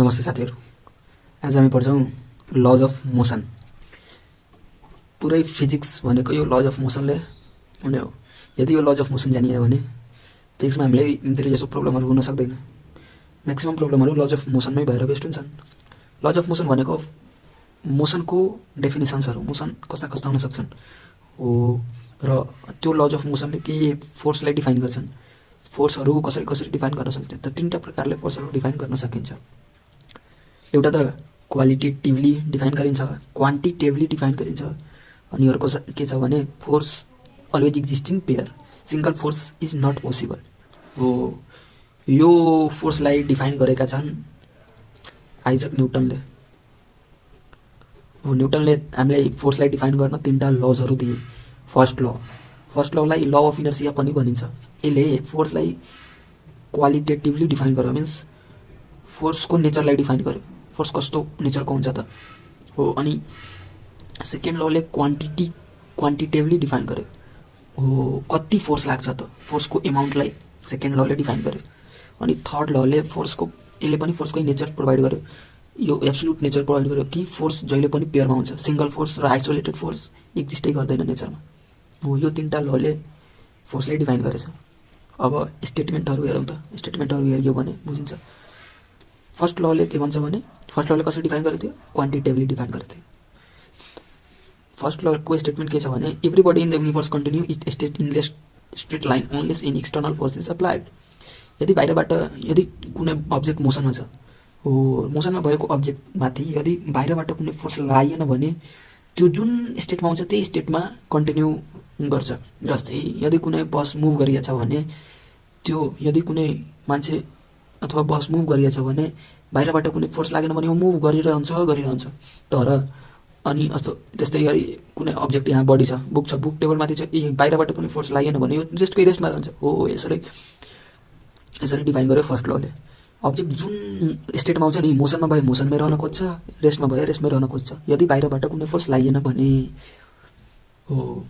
नमस्ते साथीहरू। आज हामी पढ्छौँ लज अफ मोसन। पुरै फिजिक्स भनेको यो लज अफ मोसनले हुने हो। यदि यो लज अफ मोसन जानिएन भने फिजिक्समा हामीलाई धेरै जसो प्रब्लमहरू हुन सक्दैन। म्याक्सिमम प्रब्लमहरू लज अफ मोसनमै भएर बेस्ट हुन्छन्। लज अफ मोसन भनेको मोसनको डेफिनेसन्सहरू, मोसन कस्ता कस्ता हुन सक्छन् हो र त्यो लज अफ मोसनले के फोर्सलाई डिफाइन गर्छन्, फोर्सहरू कसरी कसरी डिफाइन गर्न सकिन्छ। त तीनवटा प्रकारले फोर्सहरू डिफाइन गर्न सकिन्छ। एउटा त क्वालिटेटिभली डिफाइन गरिन्छ, क्वान्टिटेटिभली डिफाइन गरिन्छ, अनि अर्को के छ भने force always existing pair, single force is not possible हो। यो फोर्सलाई डिफाइन गरेका छन् आइजक न्युटनले। न्युटनले हामीलाई फोर्सलाई डिफाइन गर्न तीनवटा लजहरू दिए। फर्स्ट ललाई ल अफ इनर्सिया पनि भनिन्छ। यसले फोर्सलाई क्वालिटेटिभली डिफाइन गर्यो, मिन्स फोर्सको नेचरलाई डिफाइन गर्यो, फोर्स कस्तो नेचरको हुन्छ त हो। अनि सेकेन्ड लले क्वान्टिटेटिभली डिफाइन गर्यो हो, कति फोर्स लाग्छ त, फोर्सको एमाउन्टलाई सेकेन्ड लले डिफाइन गर्यो। अनि थर्ड लले यसले पनि फोर्सकै नेचर प्रोभाइड गर्यो, यो एब्सोल्युट नेचर प्रोभाइड गर्यो कि फोर्स जहिले पनि पेयरमा हुन्छ, सिङ्गल फोर्स र आइसोलेटेड फोर्स एक्जिस्टै गर्दैन नेचरमा हो। यो तीनवटा लले फोर्सलाई डिफाइन गरेछ। अब स्टेटमेन्टहरू हेरौँ त। स्टेटमेन्टहरू हेऱ्यो भने बुझिन्छ। फर्स्ट लले के भन्छ भने, फर्स्ट लले कसरी डिफाइन गरेको थियो, क्वान्टिटेटिभली डिफाइन गरेको थियो। फर्स्ट लको स्टेटमेन्ट के छ भने, everybody in the universe continue is state in straight line unless in external force is applied. यदि बाहिरबाट यदि कुनै अब्जेक्ट मोसनमा छ हो, मोसनमा भएको अब्जेक्टमाथि यदि बाहिरबाट कुनै फोर्स लागेन भने त्यो जुन स्टेटमा हुन्छ त्यही स्टेटमा कन्टिन्यू गर्छ। जस्तै यदि कुनै बस मुभ गरिएको छ भने, त्यो यदि कुनै मान्छे अथवा बस मुभ गरिएको छ भने बाहिरबाट कुनै फोर्स लागेन भने मुभ गरिरहन्छ। तर अनि त्यस्तै गरी कुनै अब्जेक्ट यहाँ बडी छ, बुक छ, बुक टेबलमाथि छ, बाहिरबाट कुनै फोर्स लागेन भने यो रेस्टमा रहन्छ हो। यसरी डिफाइन गर्यो फर्स्ट लले। अब्जेक्ट जुन स्टेटमा आउँछ नि, मोसनमा भए मोसनमै रहन खोज्छ, रेस्टमा भए रेस्टमै रहन खोज्छ, यदि बाहिरबाट कुनै फोर्स लागेन भने हो।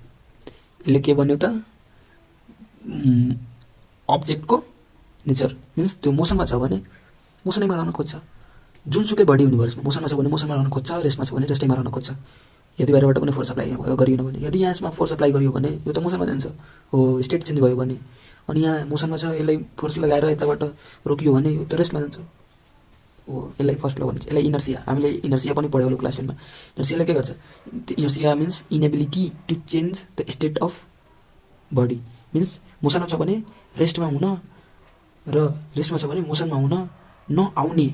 यसले के भन्यो त, अब्जेक्टको नेचर मिन्स त्यो मोसनमा छ भने मोसनैमा रहन खोज्छ। जुनसुकै बडी युनिभर्समा मोसनमा छ भने मोसनमा रहन खोज्छ, रेस्टमा छ भने रेस्टैमा रहन खोज्छ, यदि बाहिरबाट कुनै फोर्स अप्लाई गरिएन भने। यदि यसमा फोर्स अप्लाई गरियो भने यो त मोसनमा जान्छ हो, स्टेट चेन्ज भयो भने। अनि यहाँ मोसनमा छ, यसलाई फोर्स लगाएर यताबाट रोकियो भने यो त रेस्टमा जान्छ हो। यसलाई फर्स्ट ल भनिन्छ। यसलाई इनर्सिया, हामीले इनर्सिया पनि पढ्यो होला क्लास 10मा। इनर्सियाले के गर्छ, inertia means inability to change the state of body, means मोसनमा छ भने रेस्टमा हुन र रेस्टमा छ भने मोसनमा हुन नआउने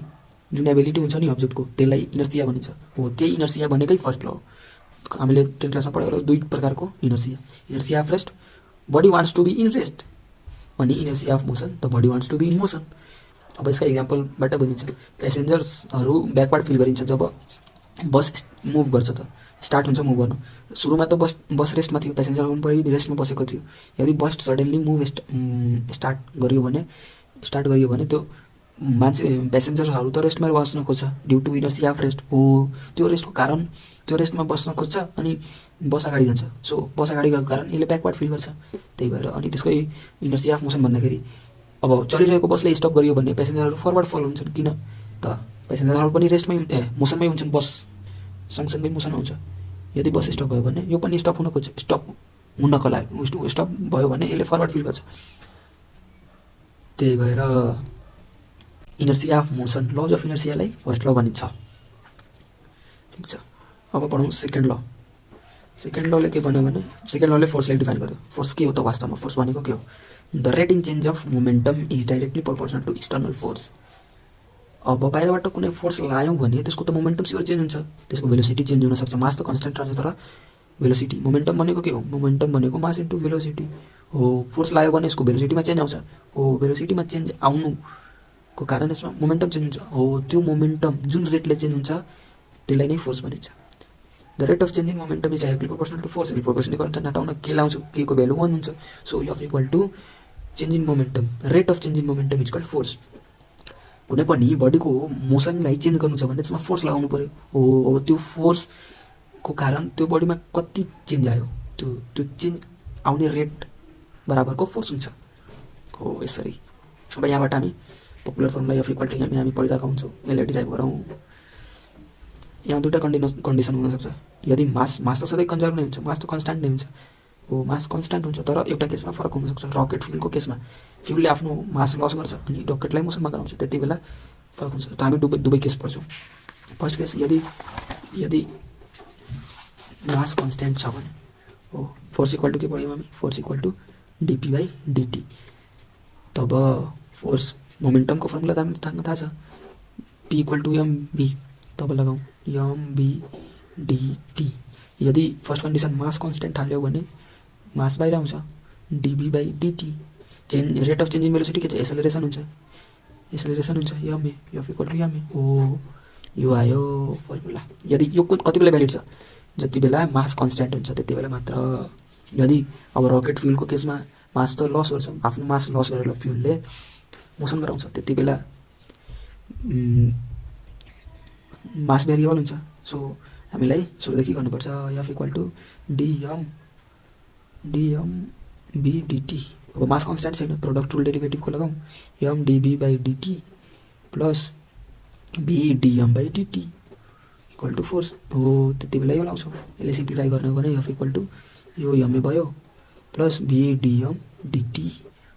जुन एबिलिटी हुन्छ नि अब्जेक्टको, त्यसलाई इनर्सिया भनिन्छ हो। त्यही इनर्सिया भनेकै फर्स्ट ल हो। हामीले 10 क्लासमा पढेको दुई प्रकारको inertia. Inertia of rest, body wants to be in rest, अनि inertia of motion, the body wants to be in motion. अब यसका इक्जाम्पलबाट बुझिन्छ। पेसेन्जर्सहरू ब्याकवार्ड फिल गरिन्छ जब बस मुभ गर्छ, त स्टार्ट हुन्छ मुभ गर्नु। सुरुमा त बस रेस्टमा थियो, पेसेन्जरहरू पनि रेस्टमा बसेको थियो। यदि बस सडनली मुभ स्टार्ट गरियो भने त्यो पेसेन्जर्सहरू त रेस्टमा बस्न खोज्छ due to inertia of rest हो। त्यो रेस्टको कारण त्यो रेस्टमा बस्न खोज्छ अनि बस अगाडि जान्छ। सो बस अगाडि गएको कारण यसले ब्याकवार्ड फिल गर्छ, त्यही भएर। अनि त्यसकै इनर्सिया अफ मोसन भन्दाखेरि, अब चलिरहेको बसले स्टप गरियो भने पेसेन्जरहरू फरवर्ड फल हुन्छन्। किन त पेसेन्जरहरू पनि रेस्टमै मोसनमै हुन्छन्, बस सँगसँगै मोसनमा हुन्छ। यदि बस स्टप भयो भने यो पनि स्टप हुन खोज्छ, स्टप हुनको लागि स्टप भयो भने यसले फरवर्ड फिल गर्छ। त्यही भएर inertia of motion, law of इनर्सियालाई फर्स्ट ल भनिन्छ। ठिक छ। अब पढौँ सेकेन्ड ल। सेकेन्ड लले के भन्यो भने, सेकेन्ड लले फोर्सलाई डिफाइन गर्यो। फोर्स के हो त वास्तवमा, फोर्स भनेको के हो, the rate in change of momentum is directly proportional to external force. अब बाहिरबाट कुनै फोर्स लायौँ भने त्यसको त मोमेन्टम स्योर चेन्ज हुन्छ, त्यसको भेलोसिटी चेन्ज हुनसक्छ। मास त कन्सटेन्ट रहन्छ, तर भेलोसिटी, मोमेन्टम भनेको के हो, मोमेन्टम भनेको मास इन्टु भेलोसिटी हो। फोर्स लायो भने यसको भेलोसिटीमा चेन्ज आउँछ हो। भेलोसिटीमा चेन्ज आउनुको कारण यसमा मोमेन्टम चेन्ज हुन्छ हो। त्यो मोमेन्टम जुन रेटले चेन्ज हुन्छ त्यसलाई नै फोर्स भनिन्छ। The rate of change in momentum is directly proportional to force. Proportionally constant हटाउन के लाउँछ, के को भ्यालु 1 हुन्छ। So F equal to change in momentum, rate of change in momentum is called force. कुनै पनि बडीको मोसनलाई चेन्ज गर्नु छ भने त्यसमा फोर्स लगाउनु पर्यो हो। अब त्यो फोर्सको कारण त्यो बडीमा कति चेन्ज आयो, त्यो चेन्ज आउने रेट बराबरको फोर्स हुन्छ हो। यसरी अब यहाँबाट हामी popular formula F equal to यहाँ हामी पढिरहेको हुन्छौँ, यसलाई डिराइभ गरौँ। यहाँ दुईवटा कन्डिसन हुनसक्छ। यदि मास त सधैँ कन्जर्भ नै हुन्छ, मास त कन्स्ट्यान्ट नै हुन्छ, हो मास कन्स्ट्यान्ट हुन्छ, तर एउटा केसमा फरक हुनसक्छ। रकेट फ्युलको केसमा फ्युलले आफ्नो मास लस गर्छ अनि रकेटलाई मोसनमा गराउँछ, त्यति बेला फरक हुन्छ। त हामी दुवै केस पढ्छौँ। फर्स्ट केस यदि मास कन्स्ट्यान्ट छ भने हो फोर्स इक्वल टू के पढ्यौँ हामी, force equal to dp by dt. तब फोर्स मोमेन्टमको फर्मुला त हामीलाई थाहा छ, पी इक्वल टू एमबी। तब लगाउँ एमबी डिटी। यदि फर्स्ट कन्डिसन मास कन्स्ट्यान्ट हाल्यो भने मास बाहिर आउँछ, dv by dt. Rate of change in velocity के छ, एसेलरेसन हुन्छ, ma F equal to ma हो। यो आयो फर्मुला। यदि यो कति बेला भ्यालिड छ, जति बेला मास कन्स्ट्यान्ट हुन्छ त्यति बेला मात्र। यदि अब रकेट फ्युलको केसमा मास त लस गर्छ, आफ्नो मास लस गरेर फ्युलले मोसन गराउँछ, त्यति बेला मास भेरिएबल हुन्छ। सो हामीलाई सुरुदेखि गर्नुपर्छ F equal to dm v dt. अब मास कन्स्ट्यान्ट छैन, प्रोडक्ट रुल डेरिभेटिभको लगाउँ, m dv by dt plus v dm by dt equal to force हो। त्यति बेला यो लाउँछौँ। यसले सिम्प्लिफाई गर्ने हो भने एफ इक्वल टू यो एमए भयो प्लस बी डिएम डिटी।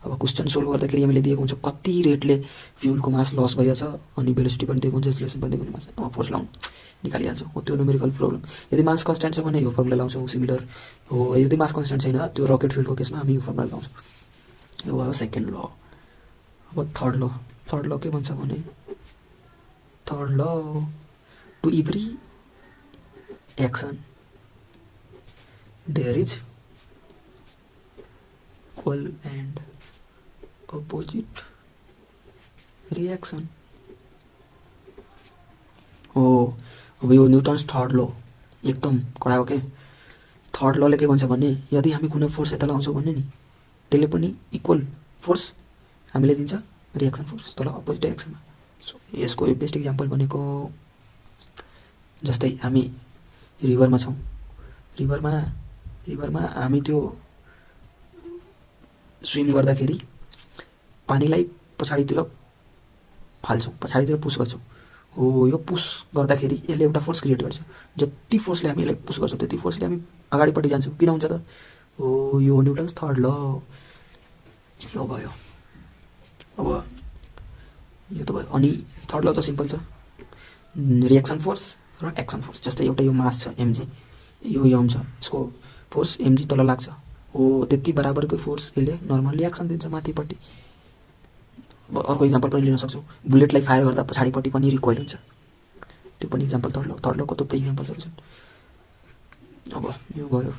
अब क्वेसन सोल्भ गर्दाखेरि हामीले दिएको हुन्छ कति रेटले फ्युलको मास लस भइरहेछ अनि भेलोसिटी पनि दिएको हुन्छ, एक्सेलरेसन पनि दिएको हुन्छ। फोर्स लाउनु निकालिहाल्छौँ, हो त्यो न्युमेरिकल प्रब्लम। यदि मास कन्स्ट्यान्ट छ भने यो फर्मुला लाउँछौँ सिमिलर हो। यदि मास कन्स्ट्यान्ट छैन, त्यो रकेट फ्युलको केसमा हामी यो फर्मुला लाउँछौँ। यो भयो सेकेन्ड ल। अब थर्ड ल के भन्छ भने, third law to every action there is equal and opposite reaction हो। अब यो न्युटन्स थर्ड ल एकदम कडा हो के। थर्ड लले के भन्छ भने यदि हामी कुनै फोर्स यता लगाउँछौँ भने नि त्यसले पनि इक्वल फोर्स हामीले दिन्छ रिएक्सन फोर्स, तर अपोजिट डाइरेक्सनमा। सो यसको बेस्ट इक्जाम्पल भनेको जस्तै हामी रिभरमा छौँ, रिभरमा हामी त्यो स्विम गर्दाखेरि पानीलाई पछाडितिर फाल्छौँ, पछाडितिर पुस गर्छौँ हो। यो पुस गर्दाखेरि यसले एउटा फोर्स क्रिएट गर्छ। जति फोर्सले हामी यसलाई पुस गर्छौँ त्यति फोर्सले हामी अगाडिपट्टि जान्छौँ। किन हुन्छ त हो, यो न्युटन्स थर्ड ल यो भयो। अब यो त भयो। अनि थर्ड ल त सिम्पल छ, रिएक्सन फोर्स र एक्सन फोर्स। जस्तै एउटा यो मास छ एमजी, यो एम छ, यसको फोर्स एमजी तल लाग्छ हो, त्यति बराबरको फोर्स यसले नर्मल रिएक्सन दिन्छ माथिपट्टि। अब अर्को इक्जाम्पल पनि लिन सक्छौँ, बुलेटलाई फायर गर्दा पछाडिपट्टि पनि रिकोइल हुन्छ, त्यो पनि इक्जाम्पल थर्ड लको थुप्रै इक्जाम्पल्सहरू छन्। अब यो भयो।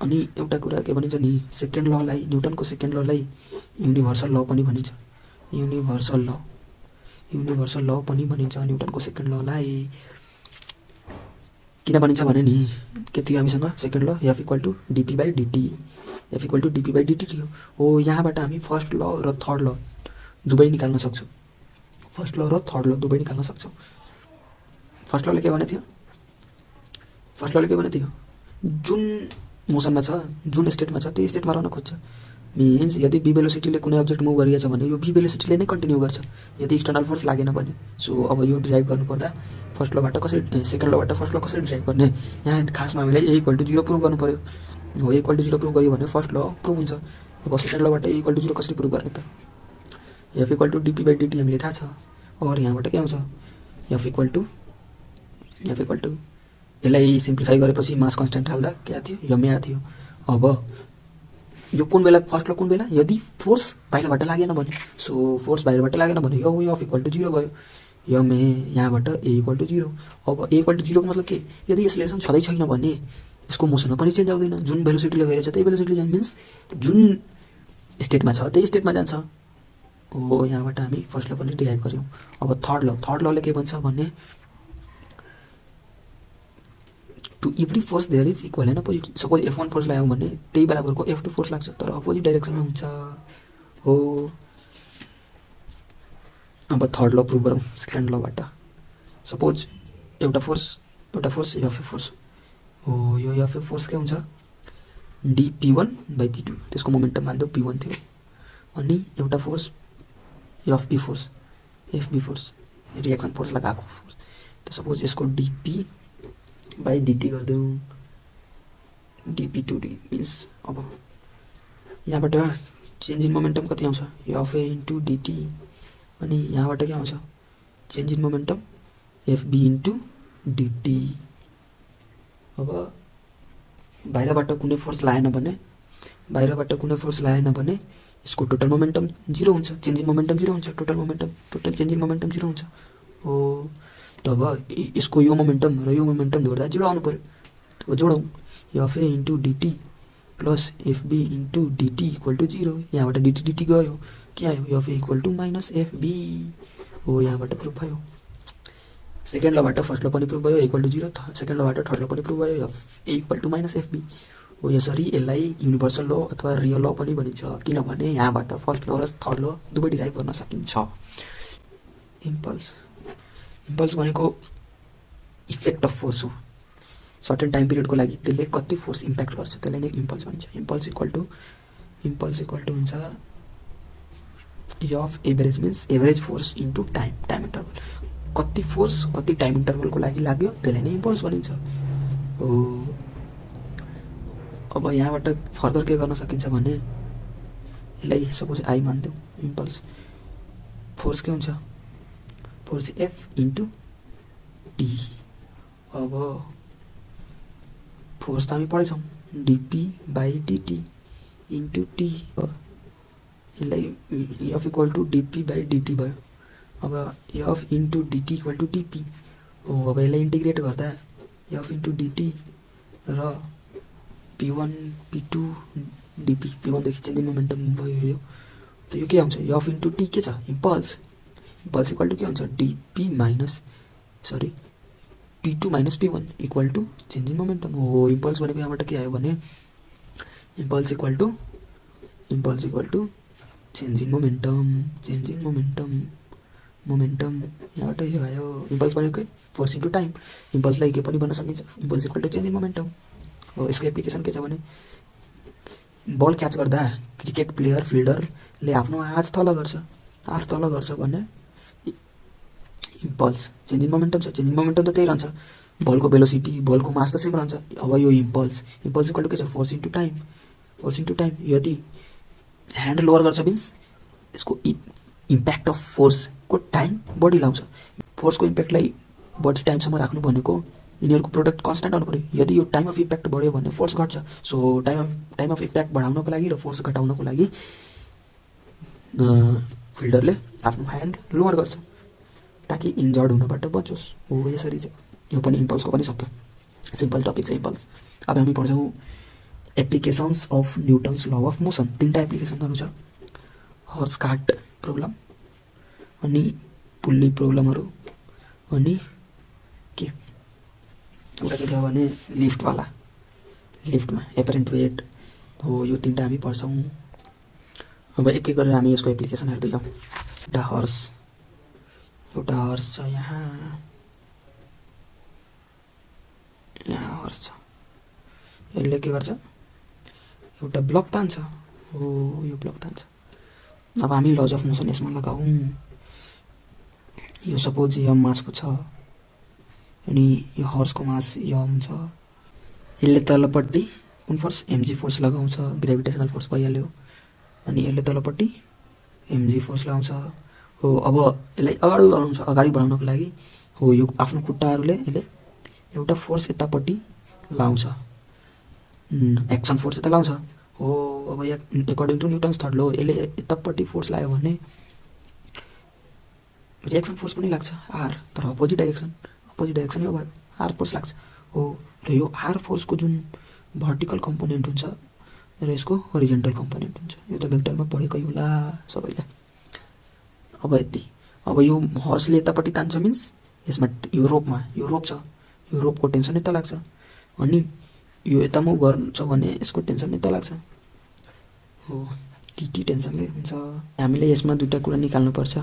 अनि एउटा कुरा के भनिन्छ नि, सेकेन्ड ललाई, न्युटनको सेकेन्ड ललाई युनिभर्सल ल पनि भनिन्छ। युनिभर्सल ल पनि भनिन्छ न्युटनको सेकेन्ड ललाई। किन भनिन्छ भने नि के थियो हामीसँग second law, F equal to dp by dt थियो हो। यहाँबाट हामी फर्स्ट ल र थर्ड ल दुवै निकाल्न सक्छौँ। फर्स्ट ल र थर्ड ल दुवै निकाल्न सक्छौँ। फर्स्ट लले के भनेको थियो, जुन मोसनमा छ, जुन स्टेटमा छ त्यही स्टेटमा रहन खोज्छ। मिन्स यदि बी भेलोसिटीले कुनै अब्जेक्ट मुभ गरिरहेछ भने यो बी भेलोसिटीले नै कन्टिन्यू गर्छ, यदि एक्सटर्नल फोर्स लागेन भने। सो अब यो डिराइभ गर्नुपर्दा फर्स्ट लबाट कसरी, सेकेन्ड लबाट फर्स्ट ल कसरी डिराइभ गर्ने, यहाँ खासमा हामीलाई ए इक्वल टू 0 प्रुभ गर्नु पऱ्यो हो। ए इक्वल टू 0 प्रुभ गरियो भने फर्स्ट ल प्रुभ हुन्छ। अब सेकेन्ड लबाट ए इक्वल टू 0 कसरी प्रुभ गर्ने त, F equal to dp by dt हामीले थाहा छ। और यहाँबाट के आउँछ, एफ इक्वल टू यसलाई सिम्प्लिफाई गरेपछि मास कन्स्ट्यान्ट हाल्दा क्या थियो, एमए आएको थियो। अब यो कुन बेला, फर्स्ट ल कुन बेला, यदि फोर्स बाहिरबाट लागेन भने। सो फोर्स बाहिरबाट लागेन भने यो एफ इक्वल टू 0 भयो, एमए यहाँबाट ए इक्वल टू 0। अब ए इक्वल टू 0 को मतलब के, यदि एक्सेलरेसन छँदै छैन भने यसको मोसनमा पनि चेन्ज आउँदैन। जुन भेलोसिटीले गइरहेछ त्यही भेलोसिटीले जान्छ, मिन्स जुन स्टेटमा छ त्यही स्टेटमा जान्छ हो। यहाँबाट हामी फर्स्ट ल पनि डिराइभ गऱ्यौँ। अब थर्ड लले के भन्छ भने to every force there is equal and opposite. Suppose F1 force लगायौँ भने त्यही बराबरको F2 फोर्स लाग्छ, तर अपोजिट डाइरेक्सनमा हुन्छ हो। अब थर्ड ल प्रुभ गरौँ सेकेन्ड लबाट। सपोज एउटा फोर्स एफ फोर्स हो। यो एफ फोर्स के हुन्छ, dP1 बाई P2, त्यसको मोमेन्टम मान्दै P1 थियो अनि एउटा force FB force reaction force लगाएको फोर्स। त सपोज यसको डिपी बाई डिटी गरिदेऊ, डिपी टू डी मिन्स अब यहाँबाट चेन्ज इन मोमेन्टम कति आउँछ एफए इन्टु डिटी, अनि यहाँबाट के आउँछ change in momentum FB into dt. अब बाहिरबाट कुनै फोर्स लागेन भने यसको टोटल मोमेन्टम 0 हुन्छ, चेन्ज इन मोमेन्टम 0 हुन्छ, टोटल चेन्ज इन मोमेन्टम 0 हुन्छ। हो तब यसको यो मोमेन्टम र यो मोमेन्टम जोड्दा 0 आउनु पर्यो। तब जोडौँ FA into dt plus FB into dt equal to 0। यहाँबाट डिटी गयो, के आयो FA equal to minus FB. हो यहाँबाट प्रुफ भयो। सेकेन्ड लबाट फर्स्ट ल पनि प्रुफ भयो इक्वल टु 0, सेकेन्ड लबाट थर्ड ल पनि प्रुफ भयो FA equal to minus FB. हो यसरी यसलाई युनिभर्सल ल अथवा रियल ल पनि भनिन्छ, किनभने यहाँबाट फर्स्ट ल र थर्ड ल दुवै डिराइभ गर्न सकिन्छ। इम्पल्स भनेको इफेक्ट अफ फोर्स हो। सर्टेन टाइम पिरियडको लागि त्यसले कति फोर्स इम्प्याक्ट गर्छ त्यसलाई नै इम्पल्स भनिन्छ। इम्पल्स इक्वल टु हुन्छ F average means average force into time interval. कति फोर्स कति टाइम इन्टरभलको लागि लाग्यो त्यसलाई नै इम्पल्स भनिन्छ। हो अब यहाँबाट फर्दर के गर्न सकिन्छ भने यसलाई सपोज आई मानिदेऊ, इम्पल्स फोर्स के हुन्छ फोर्स एफ इन्टु टी। अब फोर्स त हामी पढेछौँ dp by dt into T. यसलाई F equal to dp by dt भयो। अब F into dt equal to dp. हो अब यसलाई इन्टिग्रेट गर्दा एफ इन्टु डिटी र P1 P2 डिपी, P1देखि चेन्ज इन मोमेन्टम भयो यो। त यो के आउँछ एफ इन्टु टी के छ इम्पल्स इक्वल टु के हुन्छ dp minus P2 minus P1 equal to change in momentum. हो इम्पल्स भनेको यहाँबाट के आयो भने impulse equal to change in momentum यहाँबाट यो आयो। इम्पल्स भनेको फोर्स इन्टु टाइम, इम्पल्सलाई के पनि भन्न सकिन्छ impulse equal to change in momentum. हो यसको एप्लिकेसन के छ भने बल क्याच गर्दा क्रिकेट प्लेयर फिल्डरले आफ्नो हात तल गर्छ भने इम्पल्स चेन्ज इन मोमेन्टम छ। चेन्ज इन मोमेन्टम त त्यही रहन्छ, बलको भेलोसिटी बलको मास त सेम रहन्छ। अब यो इम्पल्स इक्वल टु के छ फोर्स इन्टु टाइम। यदि ह्यान्ड लोवर गर्छ मिन्स यसको इम्प्याक्ट अफ फोर्सको टाइम बढी लाउँछ। फोर्सको इम्प्याक्टलाई बढी टाइमसम्म राख्नु भनेको यिनीहरूको प्रोडक्ट कन्स्ट्यान्ट आउनु पऱ्यो। यदि यो टाइम अफ इम्प्याक्ट बढ्यो भने फोर्स घट्छ। सो टाइम अफ इम्प्याक्ट बढाउनको लागि र फोर्स घटाउनको लागि फिल्डरले आफ्नो ह्यान्ड लोवर गर्छ ताकि इन्जर्ड हुनबाट बचोस्। हो यसरी चाहिँ यो पनि इम्पल्सको पनि सक्यो। सिम्पल टपिक चाहिँ इम्पल्स। अब हामी पढ्छौँ applications of Newton's law of motion. 3टा एप्लिकेसनहरू छ, हर्स कार्ट प्रब्लम, अनि पुल्ली प्रब्लमहरू, अनि के एउटा के छ भने लिफ्टमा एपरेन्ट वेट। हो यो 3टा हामी पढ्छौँ। अब एक एक गरेर हामी यसको एप्लिकेसन हेर्दै जाउँ। एउटा हर्स छ, यहाँ हर्स छ। यसले के गर्छ एउटा ब्लक तान्छ। हो यो ब्लक तान्छ। अब हामी लज अफ मोसन यसमा लगाऊँ। यो सपोज यम मासको छ अनि यो हर्सको मास यम छ। यसले तलपट्टि कुन फोर्स एमजी फोर्स लगाउँछ, ग्रेभिटेसनल फोर्स भइहाल्यो। अनि यसले तलपट्टि एमजी फोर्स लगाउँछ। हो अब यसलाई अगाडि बढाउनको लागि हो यो आफ्नो खुट्टाहरूले यसले एउटा फोर्स यतापट्टि लाउँछ, एक्सन फोर्स यता लाउँछ। हो अब एकर्डिङ टु न्युटन्स थर्ड ल यसले यतापट्टि फोर्स लाग्यो भने रिएक्सन फोर्स पनि लाग्छ आर, तर अपोजिट डाइरेक्सन यो भयो आर फोर्स लाग्छ। हो र यो आर फोर्सको जुन भर्टिकल कम्पोनेन्ट हुन्छ र यसको होरिजेन्टल कम्पोनेन्ट हुन्छ। यो त भेक्टरमा पढेकै होला सबैले। अब यति अब यो हर्सले यतापट्टि तान्छ मिन्स यसमा यो रोप छ, यो रोपको टेन्सन यता लाग्छ। अनि यो यता मुभ गर्छ भने यसको टेन्सन यता लाग्छ। हो टी टेन्सनले हुन्छ। हामीले यसमा 2टा कुरा निकाल्नुपर्छ,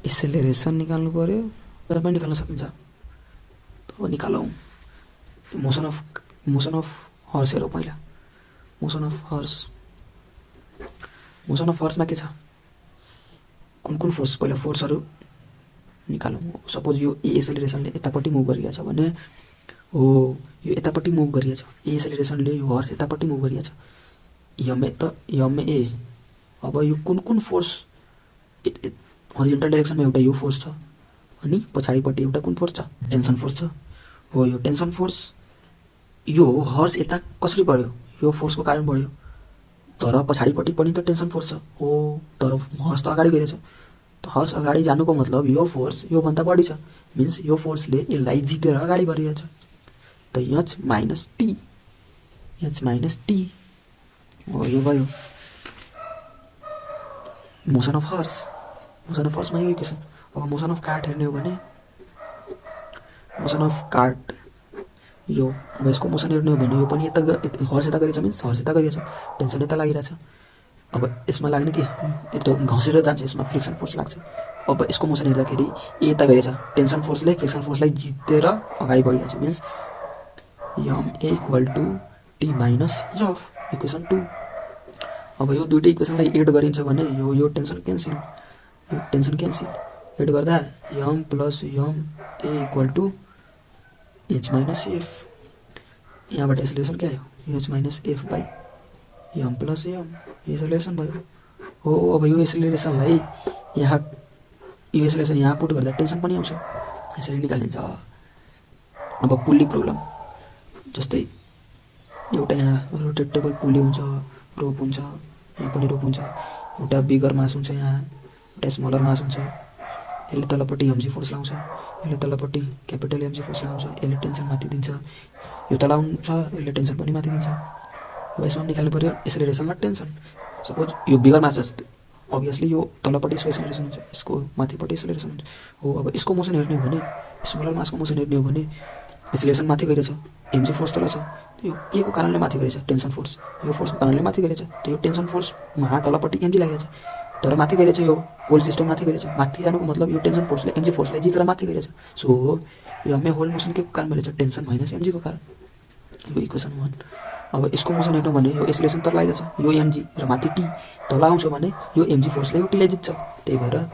एसेलेरेसन निकाल्नु पर्यो, तर पनि निकाल्न सकिन्छ। अब निकालौँ मोसन अफ हर्स हेरौँ पहिला। Motion of horse motion of हर्समा के छ, कुन कुन फोर्स, पहिला फोर्सहरू निकालौँ। सपोज यो ए एसेलेरेसनले यतापट्टि मुभ गरिरहेछ भने हो यो यतापट्टि मुभ गरिरहेछ, ए एसेलेरेसनले यो हर्स यतापट्टि मुभ गरिरहेछ, यम ए। अब यो कुन कुन फोर्स, हरिजन्टल डाइरेक्सनमा एउटा यो फोर्स छ, अनि पछाडिपट्टि एउटा कुन फोर्स छ, टेन्सन फोर्स छ। हो यो टेन्सन फोर्स, यो हर्स यता कसरी बढ्यो, यो फोर्सको कारण बढ्यो, तर पछाडिपट्टि पनि त टेन्सन फोर्स छ। हो तर हर्स त अगाडि गइरहेछ, त हर्स अगाडि जानुको मतलब यो फोर्स योभन्दा बढी छ, मिन्स यो फोर्सले यसलाई जितेर अगाडि बढिरहेछ। त एच माइनस टी हो यो भयो मोसन अफ हर्समा यो इक्वेसन। अब मोसन अफ कार्ट हेर्ने हो भने मोसन अफ कार्ट यो, अब यसको मोसन हेर्ने हो भने यो पनि यता हर्स यता गरिरहेछ, मिन्स हर्स यता गरिरहेछ, टेन्सन यता लागिरहेछ। अब यसमा लाग्ने के यस्तो घसेर जान्छ, यसमा फ्रिक्सन फोर्स लाग्छ। अब यसको मोसन हेर्दाखेरि ए यता गरिरहेछ, टेन्सन फोर्सले फ्रिक्सन फोर्सलाई जितेर अगाडि बढिरहेछ, means m a equal to T minus F, equation 2। अब यो दुईटै इक्वेसनलाई एड गरिन्छ भने यो टेन्सन क्यान्सिल, एड गर्दा m plus m a equal to H minus F, यहाँबाट एसेलेरेसन के आयो, H minus F by m plus m, acceleration भयो। हो अब यो एसेलेरेसनलाई यहाँ, यो एसेलेरेसन यहाँ पुट गर्दा टेन्सन पनि आउँछ, यसरी निकालिन्छ। अब पुल्ली प्रब्लम, जस्तै एउटा यहाँ रोटेटेबल पुल्ली हुन्छ, रोप हुन्छ, यहाँ पनि रोप हुन्छ, एउटा बिगर मास हुन्छ, यहाँ एउटा स्मलर मास हुन्छ, यसले तलपट्टि एमजी फोर्स लाउँछ, यसले तलपट्टि क्यापिटल एमजी फोर्स लाउँछ, यसले टेन्सन माथि दिन्छ, यो तल आउँछ, यसले टेन्सन पनि माथि दिन्छ। अब यसमा निकाल्नु पऱ्यो एसेलेरेसन र टेन्सन। सपोज यो बिगर मास छ, अभियसली यो तलपट्टि यसको एसेलेरेसन हुन्छ, यसको माथिपट्टि एसेलेरेसन हुन्छ। हो अब यसको मोसन हेर्ने हो भने, स्मलर मासको मोसन हेर्ने हो भने एसेलेरेसन माथि गइरहेछ, एमजी फोर्स तल छ, यो के को कारणले माथि गइरहेछ, टेन्सन फोर्स, यो फोर्सको कारणले माथि गइरहेछ। त्यो टेन्सन फोर्समा तलपट्टि एमजी लागिरहेछ, तर माथि गइरहेछ, यो होल सिस्टम माथि गइरहेछ। माथि जानुको मतलब यो टेन्सन फोर्सले एमजी फोर्सलाई जितेर माथि गइरहेछ। सो यो हमें होल मोसन के कारण भइरहेछ, टेन्सन माइनस एमजी को कारण, यो इक्वेसन 1। अब यसको मोसन हेर्नु भने यो एसेलेरेसन तल लागिरहेछ, यो एमजी र माथि टी तल आउँछ भने यो एमजी फोर्सले यो टीलाई जित्छ, त्यही भएर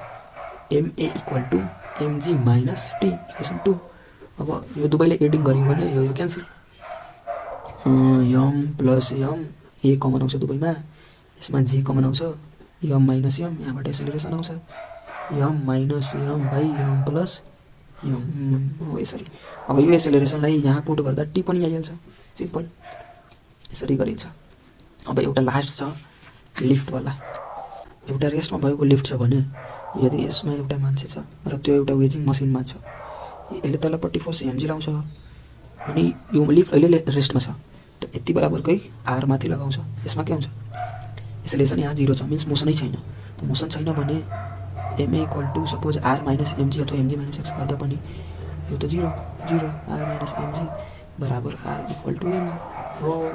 ma equal to mg minus T, equation 2। अब यो दुवैले एडिङ गऱ्यो भने यो क्यान्सल, यम प्लस यम ए कमन आउँछ दुवैमा, यसमा जी कमन आउँछ, यम माइनस यम, यहाँबाट एसेलेरेसन आउँछ, यम माइनस यम बाई यम प्लस यम, हो यसरी। अब यो एसेलेरेसनलाई यहाँ पुट गर्दा टी पनि आइहाल्छ, सिम्पल, यसरी गरिन्छ। अब एउटा लास्ट छ लिफ्टवाला, एउटा रेस्टमा भएको लिफ्ट छ भने यदि यसमा एउटा मान्छे छ र त्यो एउटा वेजिङ मसिनमा छ, यसले तलपट्टि फोर्स एमजी लाउँछ, अनि यो लिफ्ट अहिले रेस्टमा छ, त यति बराबरकै आर माथि लगाउँछ, यसमा के हुन्छ, एसेलेरेसन यहाँ 0 छ, मिन्स मोसनै छैन। त मोसन छैन भने ma equal to suppose R minus mg अथवा एमजी माइनस एक्स गर्दा पनि यो त 0 आर माइनस एमजी बराबर आर इक्वल टु एम हो।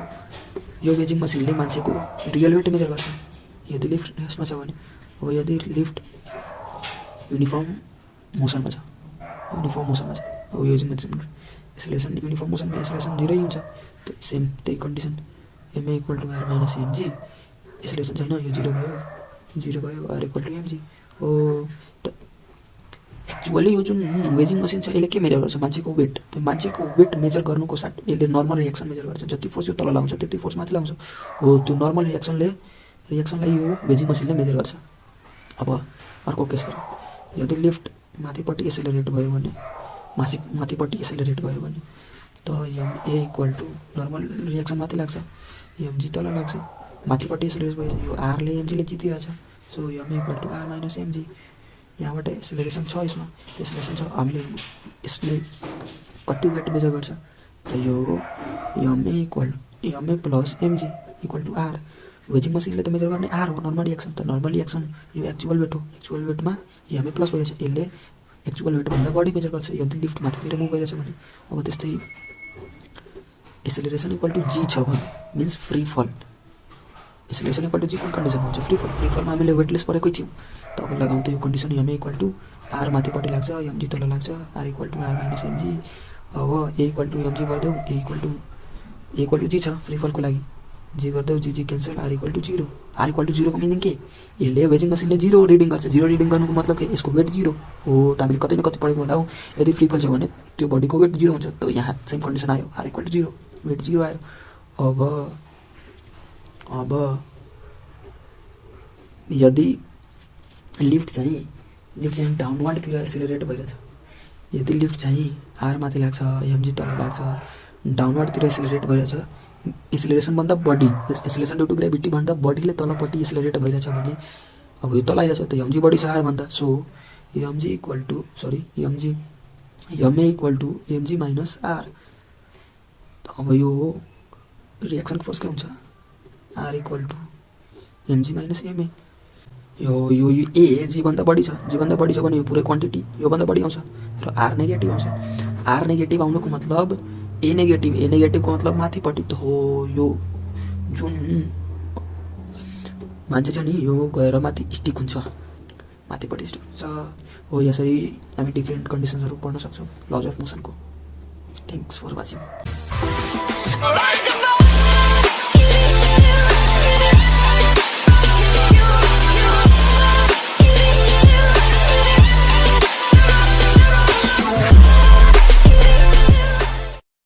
यो वेजिङ मसिनले मान्छेको रियल वेट मेजर गर्छ यदि लिफ्ट रेस्टमा छ भने। अब यदि लिफ्ट युनिफर्म मोसनमा छ, अब यो एसेलेरेसन युनिफर्म मोसनमा एसेलेरेसन 0 हुन्छ, त सेम त्यही condition MA equal to R minus MG, acceleration छैन, यो 0 भयो, आर इक्वल टु एमजी हो। त एक्चुअली यो जुन वेजिङ मसिन छ यसले के मेजर गर्छ, मान्छेको वेट। त्यो मान्छेको वेट मेजर गर्नुको साथ यसले नर्मल रिएक्सन मेजर गर्छ, जति फोर्स यो तल लाउँछ त्यति फोर्स माथि लाउँछ हो। त्यो नर्मल रिएक्सनलाई यो वेजिङ मसिनले मेजर गर्छ। अब अर्को केस हेरौँ, यदि लिफ्ट माथिपट्टि एसेलेरेट भयो भने, माथिपट्टि एसेलेरेट भयो भने त m a equal to normal reaction माथि लाग्छ, एमजी तल लाग्छ, माथिपट्टि एसेलेरेट भयो, यो आरले एमजीले जितिरहेछ, so m a equal to R minus mg. यहाँबाट एसेलेरेसन छ, यसमा एसेलेरेसन छ, हामीले यसले कति वेट मेजर गर्छ, त यो m a plus mg equal to R. वेजिङ मसिनले त मेजर गर्ने आर हो, नर्मल रिएक्सन, त नर्मल रिएक्सन यो एक्चुअल वेट हो, एक्चुअल वेटमा एम ए प्लस भइरहेछ, यसले एक्चुअल वेटभन्दा बढी मेजर गर्छ यदि लिफ्ट माथितिर मुभ गरिरहेछ भने। अब त्यस्तै एसेलेरेसन इक्वल टु जी छ भने मिन्स फ्री फल, एसेलेरेसन इक्वल टु जी कुन कन्डिसनमा हुन्छ, फ्री फलमा हामीले वेटलेस परेकै थियौँ, त अब लगाउँदा यो condition m a equal to R माथिपट्टि लाग्छ, एमजी तल लाग्छ, R equal to R minus mg. अब ए इक्वल टु एमजी गरिदेऊ, ए इक्वल टु जी छ फ्री फलको लागि, जी गर्दै g cancel, R equal to 0। R equal to 0 को मिनिङ के, यसले वेजिङ मसिनले 0 रिडिङ गर्छ। 0 रिडिङ गर्नुको मतलब के, यसको वेट 0 हो। त हामीले कतै न कतै पढेको होला हौ, यदि फ्री फल छ भने त्यो बडीको वेट 0 हुन्छ। त यहाँ सेम कन्डिसन आयो, आर इक्वल टु 0, वेट 0 आयो। अब यदि लिफ्ट चाहिँ डाउनवर्डतिर एक्सिलरेट भइरहेछ, यदि लिफ्ट चाहिँ आर माथि लाग्छ, एमजी तल लाग्छ, डाउनवर्डतिर एक्सिलरेट भइरहेछ, एक्सिलरेसन भन्दा बढी, एक्सिलरेसन ड्यु टु ग्रेभिटी भन्दा बढीले तलपट्टि एक्सिलरेट भइरहेछ भने अब यो तल आइरहेछ, त एमजी बढी छ आर भन्दा। So mg equal to ma equal to mg minus R. अब यो रिएक्सन फोर्स के हुन्छ, R equal to mg minus ma. यो ए जी भन्दा बढी छ, जी भन्दा बढी छ भने यो पुरै क्वान्टिटी यो भन्दा बढी आउँछ र आर नेगेटिभ आउँछ। आर नेगेटिभ आउनुको मतलब ए नेगेटिभको मतलब माथिपट्टि त हो। यो जुन मान्छे छ नि यो गएर माथि स्टिक हुन्छ, माथिपट्टि स्टिक हुन्छ हो। यसरी हामी डिफ्रेन्ट कन्डिसन्सहरू पढ्न सक्छौँ लज अफ मोसनको। Thanks for watching.